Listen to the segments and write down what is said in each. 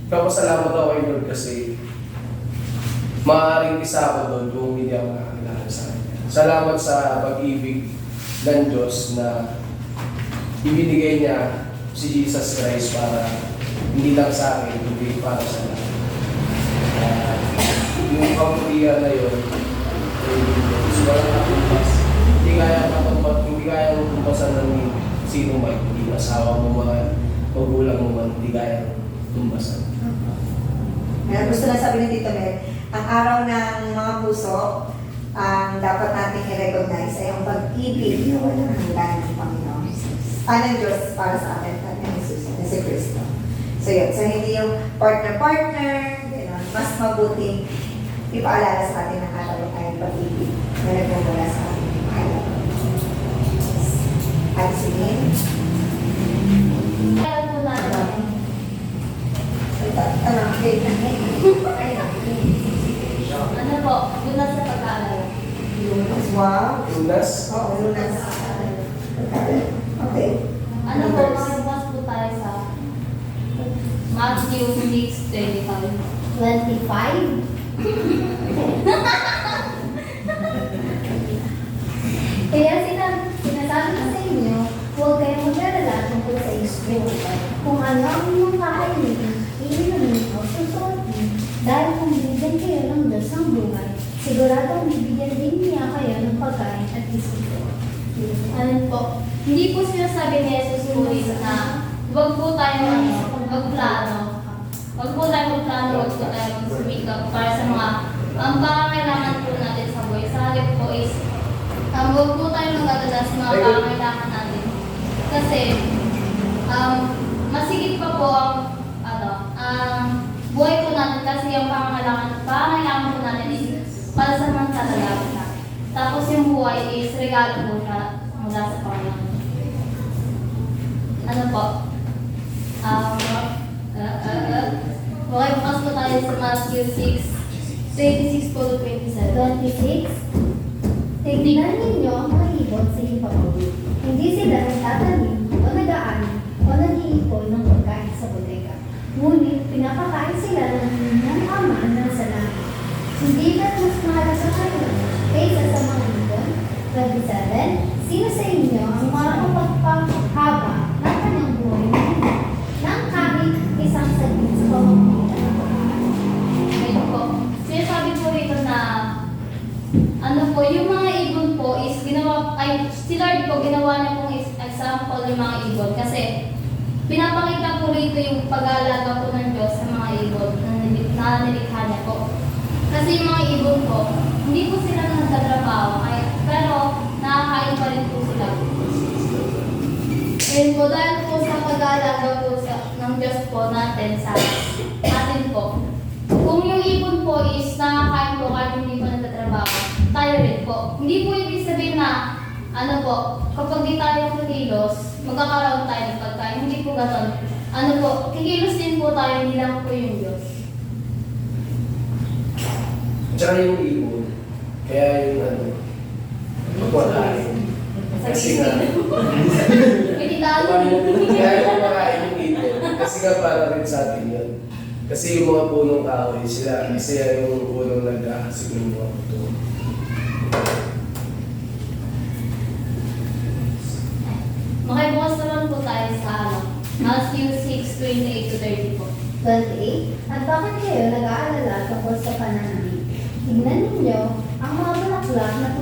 Kapasalamat ako kay Lord kasi maaaring isa ako doon kung hindi ako nakakilala sa Kanya. Salamat sa pag-ibig ng Diyos na ibinigay niya si Jesus Christ para hindi lang sa akin, kundi para sa lahat. Yung kapurihan na yun, is walang katumpas. Hindi kaya tumpasan ng sino man, hindi asawa mo man, magulang mo man, hindi kaya tumpasan. Kaya gusto lang sabihin ng Tito Mel, ang araw ng mga puso, ang dapat nating i-recognize ay ang pag-ibig na walang hanggan ng Panginoon Jesus. Ng Diyos para sa atin at ng Jesus na si Cristo. So yun, so hindi yung partner-partner, mas mabuting ipaalala sa atin ng araw ay pag-ibig na nagmumula sa atin. At sige. Kaya po natin. Ano po, lunas sa pag-aalala. Lunas, wow. Lunas? Oo, lunas. Okay. Ano po, makibukas po tayo sa Matthew 6:25. 25? Kaya sinasabi ko sa inyo, huwag kayong mag-alala tungkol sa isyo. Kung ano ang inyong kakainin, iinumin o susuotin, dahil kung bibigyan kayo ng Diyos ng buhay, siguradong bibigyan din niya kayo ng pagkain at isip. Ano po? Hindi po sinasabi ni Jesus ulit na huwag po tayo magplano. Huwag po tayo magplano, huwag po tayo magsumikap para sa mga pangangailangan po natin sa buhay. Sa halip po is, huwag po tayo magdadala sa mga pangangailangan natin. Kasi, masigit pa po ang buhay po natin kasi yung pangangailangan po natin is para sa mga tatalaman natin. Tapos yung buhay is regalo po siya mula sa Panginoon. Ano po? Okay, bukas po tayo sa Matthew 6:26 po to 27. 26. Tignan ninyo ang mga ibon sa himpapawid. Hindi sila nagtatanim o nag-aani o nag-iipon ng pagkain sa bodega. Ngunit pinapakain sila ng inyong ama na sa langit. Hindi ba mas mahal sa kanila kaysa sa mga ibon? 27. Sino sa inyo ang makapagpahaba ng kanyang buhay ng kahit isang saglit sa pamamagitan ng pagkain? Ngayon po, sinasabi po rito na ano po, yung mga ibon po is si Lord po ginawa niya pong example yung mga ibon kasi pinapakita po rito yung pag-aalaga po ng Diyos sa mga ibon na nilikha niya po. Kasi yung mga ibon po, hindi po sila nagtatrabaho, pero nakakain pa rin po sila. Ngayon po, dahil po sa pag-aalaga po ng Diyos po natin sa atin po, kung yung ibon po is nakakain po kahit hindi po nagtatrabaho, tayo rin po. Hindi po ibig sabihin na, ano po, kapag di tayo kumilos, magkakaroon tayo ng pagkain. Hindi po gano'n. Ano po, kikilos din po tayo, hindi lang po yung Diyos. Tsaka yung ibon, kaya yung magpakain. Kasi nga, May titalo. kaya yung kumakain yung ibon, kasi nga para rin sa atin yun. Kasi yung mga punong kahoy, sila yung unang nag-aasig ng mga puto. Makibukas naman po tayo sa Matthew 6:28 to 30 po. 28. At bakit kayo nag-aalala tungkol sa pananamit? Tingnan ninyo ang mga bulaklak na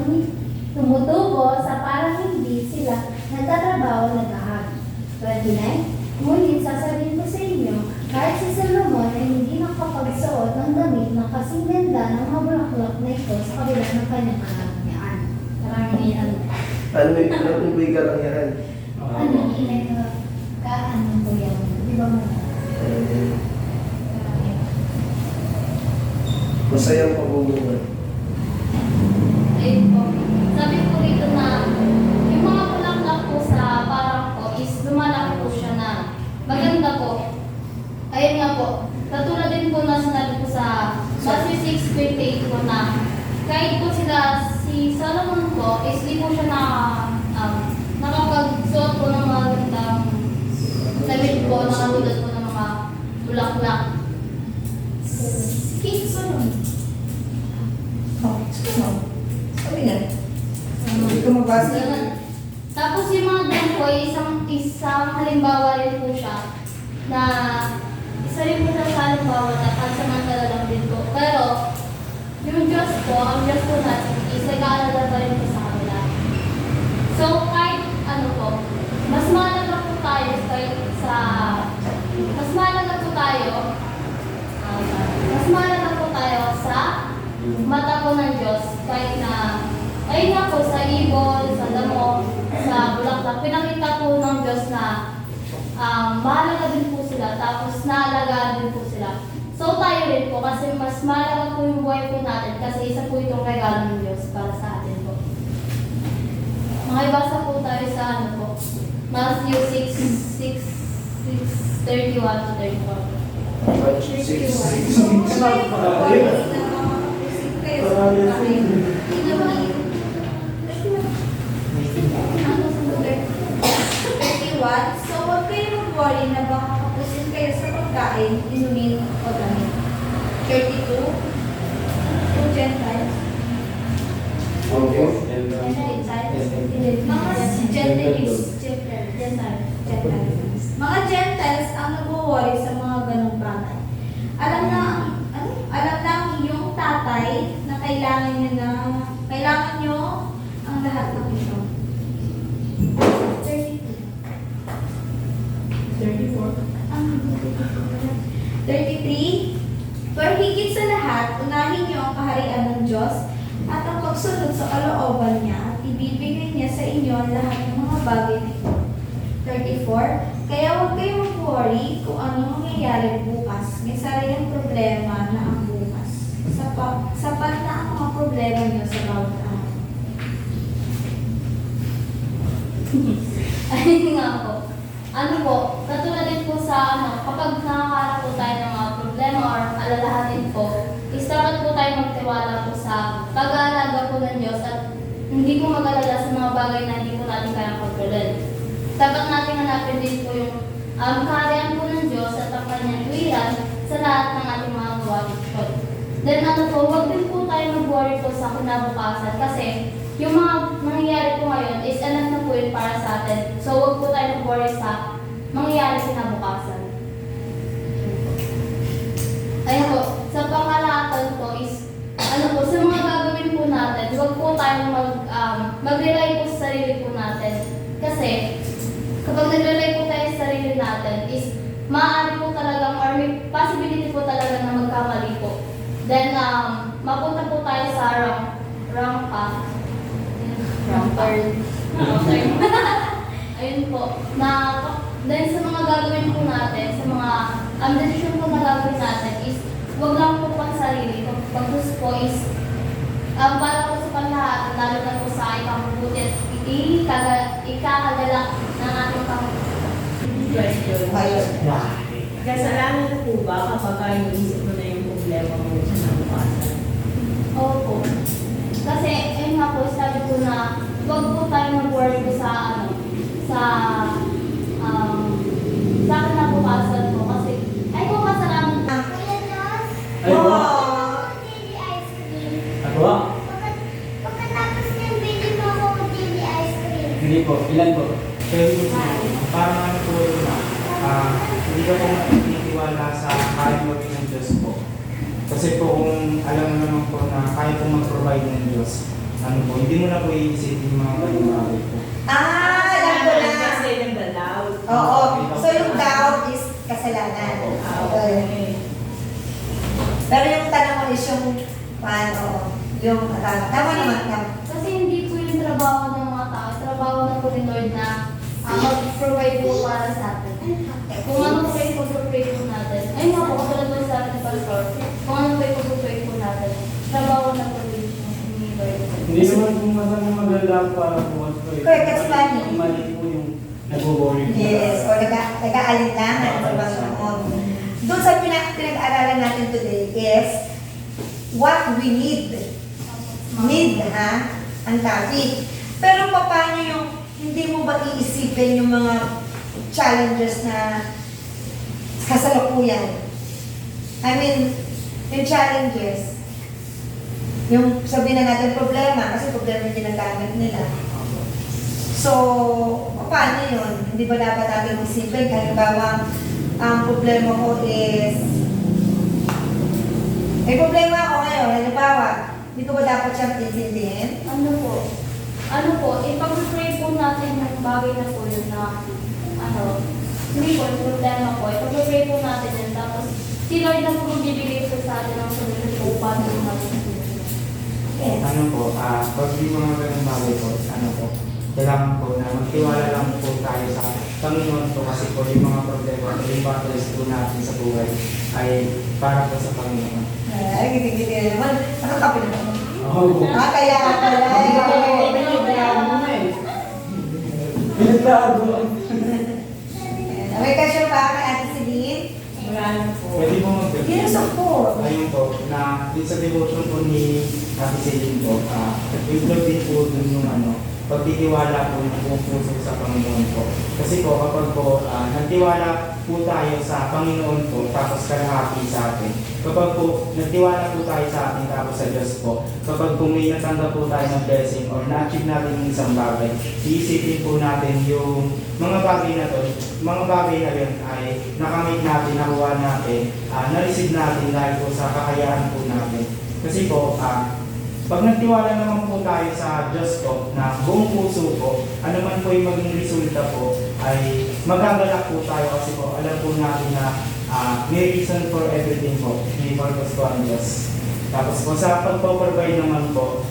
tumutubo sa parang hindi sila nagtatrabaho o nag-ahagi. 29. Ngunit sasabihin ko sa inyo, kahit si Solomon ay hindi nakapagsuot ng damit na kasing ganda ng mga bulaklak na ito sa kabila ng kanyang karangyaan. Karangyaan. Ano yung may karangyaan? Ano kaano po yan? Di ba mo? Masayang pagbubuhay. Ayun po. Sabi po rito na yung mga bulaklak po sa parang po is lumalaki po siya na maganda po. Ayun nga po. Katulad din po na sinabi po sa Matthew 6:28 po na kahit po si Solomon po is di po siya nakapagsuot po ng mga gandang damit po na katulad po ng mga bulaklak. King Solomon. Oh, no. Sabi nga. Hindi ko mabasa. Ganun. Tapos yung mga doon po, isang halimbawa rin po siya na isa rin po siya sa halimbawa na pansamantala lang din po. Pero yung Diyos po, ang Diyos po natin is nag-aalala pa rin po sa kanila. So kahit ano po, mas mahalaga po tayo mas mahalaga po tayo sa mata po ng Diyos kahit na ayun nga po, sa ibon, sa damo, sa bulaklak, pinakita po ng Diyos na mahalaga din po sila, tapos naalagaan din po sila. So tayo rin po, kasi mas mahalaga po yung buhay po natin, kasi isa po itong regalo ng Diyos para sa atin po. Makibasa po tayo sa ano po, Matthew 6:31 to 31. 31. So, huwag kayo mag-worry na baka kapusin kayo sa pagkain, inumin o damit. 32. Two Gentiles. Okay. Mga Gentiles. Gentiles. Mga Gentiles ang nag-worry sa mga ganong bagay. Alam na ang iyong tatay na kailangan nyo ang lahat ng ito. 33. Pero higit sa lahat, unahin niyo ang kaharian ng Diyos at ang pagsunod sa kalooban niya at ibibigay niya sa inyo ang lahat ng mga bagay na ito. 34. Kaya huwag kayong mag-worry kung ano mangyayari bukas. May sariling problema na ang bukas. Sapat na ang mga problema niyo sa bawat araw. Ayun nga po. Ano po, katulad din po sa kapag nakakaharap po tayo ng mga problema or alalahanin po, is dapat po tayo magtiwala po sa pag-aalaga po ng Diyos at hindi po mag-alala sa mga bagay na hindi po natin kayang kontrolin. Dapat natin hanapin din po yung kaharian po ng Diyos at ang kanyang tuwiran sa lahat ng ating mga gawain po. Then huwag din po tayo mag-worry po sa kinabukasan kasi yung mga mangyayari po ngayon is enough na po yun para sa atin. So huwag po tayo mag-worry sa mangyayari kinabukasan. Ayun po, sa pangkalahatan po is sa mga gagawin po natin, huwag po tayong mag-rely po sa sarili po natin. Kasi kapag nag-rely po tayo sa sarili natin is maaari po talagang or may possibility po talaga na magkamali po. Then mapunta po tayo sa wrong path. Wrong turn. Ayun po. Then sa mga gagawin po natin, sa mga decision po na gagawin natin is huwag lang po pang sarili. Pag gusto po is para po sa panlahat, lalo na po sa ikabubuti at ikakagalak ng ating kamubuti. Ayun. Kasalanan ko po ba kapag iniisip mo na yung problema mo sa nabukasan? Opo. Kasi, ayun nga po, sabi ko na huwag po tayo mag-worry po sa kinabukasan po. Kasi, ay po kasalanan. Kuya Nos, Ay, Wow. daily ice cream. Ako? Pagkatapos ng bili mo ako daily ice cream. Hindi po. Ilan po? Pero po parang ano po yun na, hindi ka po matitiwala sa kahit ng Diyos po. Kasi po kung alam mo naman po na kaya po mag-provide ng Diyos, ano po, hindi mo na po iisipin yung mga bagay po. Alam ko na. Kasi yung dalaw. Oo. So yung doubt is kasalanan. Okay. Pero yung tanong mo is yung yung tama naman. Kasi hindi po yung trabaho ng mga tao. Trabaho na po ni Lord na mag-provide po para sa atin. Kung ano po yung pag-provide po natin. Ayun nga po, katulad po sa ating pastor. Kung ano po yung pag-provide po natin. Trabaho na po din ni Lord. Hindi naman kung masang maganda para po po. Correct, kasi Mali po yung nag-worry po. Yes, o nag-aalinlangan sa Panginoon. Doon sa pinag-aaralan natin today is what we need. Need, ha? Ang topic. Pero paano yung, hindi mo ba iisipin yung mga challenges na kasalukuyan? I mean, Yung challenges, yung sabihin na natin problema, kasi problema yung ginagamit nila. So, paano yun? Hindi ba dapat natin isipin? Halimbawa, ang problema ko is, may problema ako ngayon, halimbawa, hindi ko ba dapat siyang intindihin? Ano po, ipag-pray po natin yung bagay na po yun na, hindi po, yung problema po, ipag-pray po natin yun, tapos si Lord na po magbibigay po sa atin ang solution po, paano po natin Yes. Ano po, pag di mga ganun bagay po, ano po, kailangan po na magtiwala lang po tayo sa Panginoon po kasi po yung mga problema, yung battles po natin sa buhay ay para po sa Panginoon. Ay, giti-giti naman. Nakakapi naman. Oo. Kaya ka pala. Pinagtago. May question pa kay Ate Celine? Wala na po. Pwede po mag-pray. Ginusok po. Ayun po, na din sa devotion po ni Ate Celine po, include din po dun yung pagtitiwala po ng buong puso sa Panginoon po. Kasi po, kapag po nagtiwala po tayo sa Panginoon po, tapos kalahati sa atin. Kapag po nagtiwala po tayo sa atin, tapos sa Diyos po, kapag po may natanggap po tayo ng blessing or na-achieve natin yung isang bagay, iisipin po natin yung mga bagay na to, mga bagay na yun ay nakamit natin, nakuha natin, na-receive natin dahil po sa kakayahan po natin. Kasi po, pag nagtiwala naman po tayo sa Diyos po na buong puso po, ano man po yung maging resulta po, ay magagalak po tayo kasi po alam po natin na may reason for everything po, may purpose po ang Diyos. Tapos po sa pagpaprovide naman po,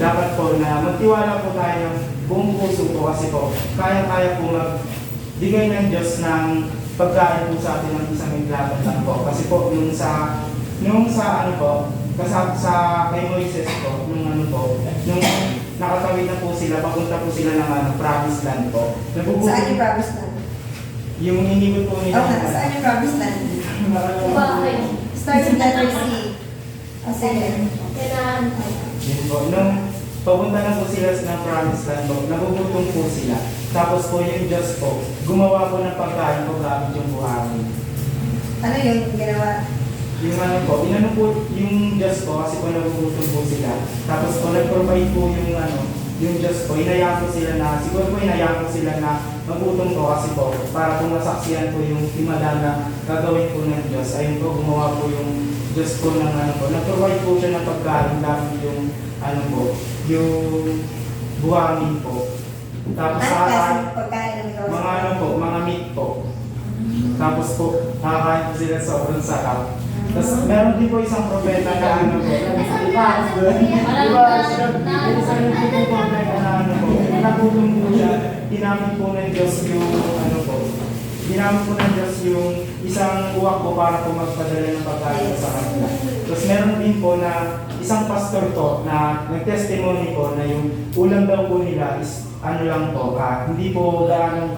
dapat po na magtiwala po tayo ng buong puso po kasi po kaya-kaya po magbigay ng Diyos ng pagkain po sa atin ng isang inglaban lang po. Kasi po yung sa ano po, sa kay Moises po, nung nakatawid na po sila, papunta po sila ng promised land po. Saan yung promised land? Yung inibig po nila. Okay, saan yung promised land? Bahay. Start with letter C. O sige. Kailangan Yun po. Nung papunta na po sila ng promised land po, nagugutom po sila. Tapos po yung Diyos po, gumawa po ng pagkain po gamit yung buhangin. Ano yung ginawa? Yung po, inano po yung Diyos po kasi po nagugutom po sila. Tapos po nag-provide po yung Diyos po, inayaan po sila na, siguro po inayaan po sila na magutom po kasi po, para po masaksiyan po yung himala na gagawin po ng Diyos. Ayun po, gumawa po yung Diyos po ng po, nag-provide po siya ng pagkain gamit yung yung buhangin po. Tapos Ano kasi pagkain ng ikaw? mga mga meat po. Tapos po, nakakain po sila sobrang sarap. Tapos meron din po isang propeta na po. Nagutom po siya, ginamit po ng Diyos yung ginamit po ng Diyos yung isang uwak po para po magpadala ng pagkain sa kanila. Tapos meron din po na isang pastor po na nag-testimony po na yung ulam daw po nila is lang po, hindi po gaano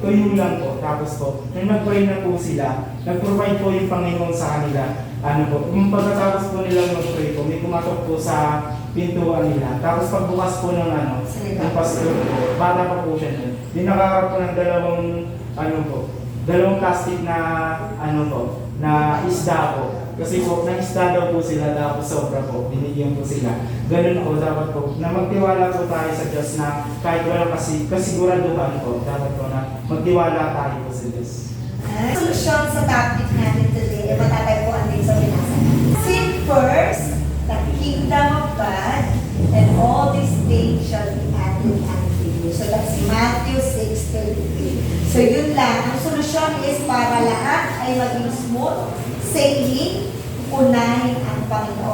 tuyo lang po. Tapos po, nung nag-pray na po sila, nag-provide po yung Panginoon sa kanila. Yung pagkatapos po nilang mag-pray po, may kumatok po sa pintuan nila. Tapos pagbukas po ng ng pastor po, bata pa po siya nun. Yung nakakarap po ng dalawang plastic na na isda po. Kasi po, nang-isda daw po sila, tapos sobra po, binigyan po sila. Ganun po, dapat po, na magtiwala po tayo sa Diyos na kahit walang kasiguraduhan po, dapat po na magtiwala tayo po sa Diyos. Solusyon sa topic natin today ay matatagpuan din sa binasa. Seek first the kingdom of God and all these things shall be added unto you. So that's Matthew 6:33. So yun lang. Ang solusyon is para lahat ay maging smooth, sailing, unahin ang Panginoon.